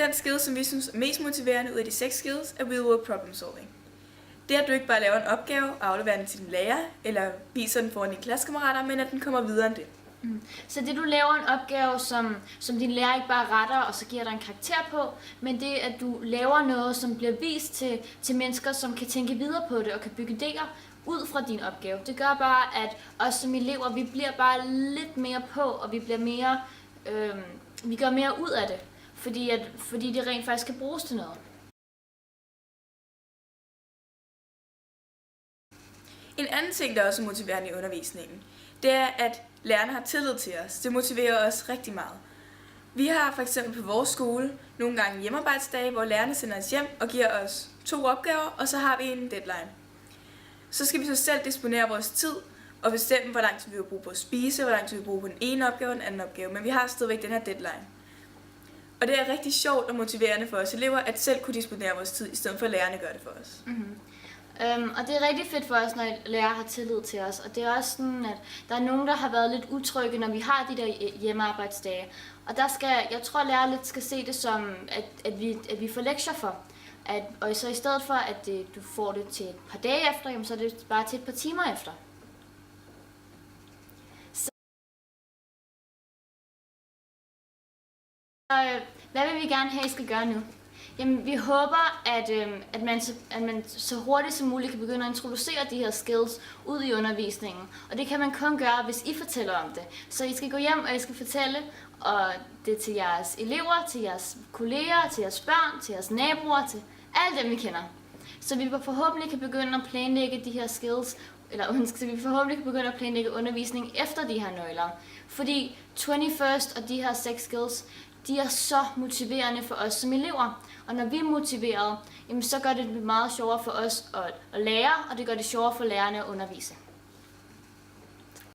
Den skill, som vi synes er mest motiverende ud af de 6 skills, er real world problem solving. Det er, at du ikke bare laver en opgave og afleverer den til din lærer, eller viser den foran dine klassekammerater, men at den kommer videre end det. Så det du laver en opgave, som din lærer ikke bare retter, og så giver dig en karakter på, men det at du laver noget, som bliver vist til mennesker, som kan tænke videre på det og kan bygge idéer ud fra din opgave. Det gør bare, at os som elever, vi bliver bare lidt mere på, og vi bliver mere, vi gør mere ud af det, fordi det rent faktisk kan bruges til noget. En anden ting, der også er motiverende i undervisningen, det er, at lærerne har tillid til os. Det motiverer os rigtig meget. Vi har for eksempel på vores skole nogle gange hjemmearbejdsdage, hvor lærerne sender os hjem og giver os 2 opgaver, og så har vi en deadline. Så skal vi så selv disponere vores tid og bestemme, hvor lang tid vi vil bruge på at spise, hvor lang tid vi vil bruge på den ene opgave og den anden opgave. Men vi har stadigvæk den her deadline. Og det er rigtig sjovt og motiverende for os elever, at selv kunne disponere vores tid, i stedet for at lærerne gør det for os. Og det er rigtig fedt for os, når lærere har tillid til os. Og det er også sådan, at der er nogen, der har været lidt utrygge, når vi har de der hjemmearbejdsdage. Og jeg tror, at lærere lidt skal se det som, at vi får lektier for. Og så i stedet for, at du får det til et par dage efter, jamen, så er det bare til et par timer efter. Så, hvad vil vi gerne have, I skal gøre nu? Jamen, vi håber, at man så hurtigt som muligt kan begynde at introducere de her skills ud i undervisningen. Og det kan man kun gøre, hvis I fortæller om det. Så I skal gå hjem, og I skal fortælle det til jeres elever, til jeres kolleger, til jeres børn, til jeres naboer, til alle dem, I kender. Så vi forhåbentlig kan begynde at planlægge de her skills, så vi forhåbentlig kan begynde at planlægge undervisning efter de her nøgler. Fordi 21st og de her 6 skills, de er så motiverende for os som elever. Og når vi er motiverede, så gør det meget sjovere for os at lære, og det gør det sjovere for lærerne at undervise.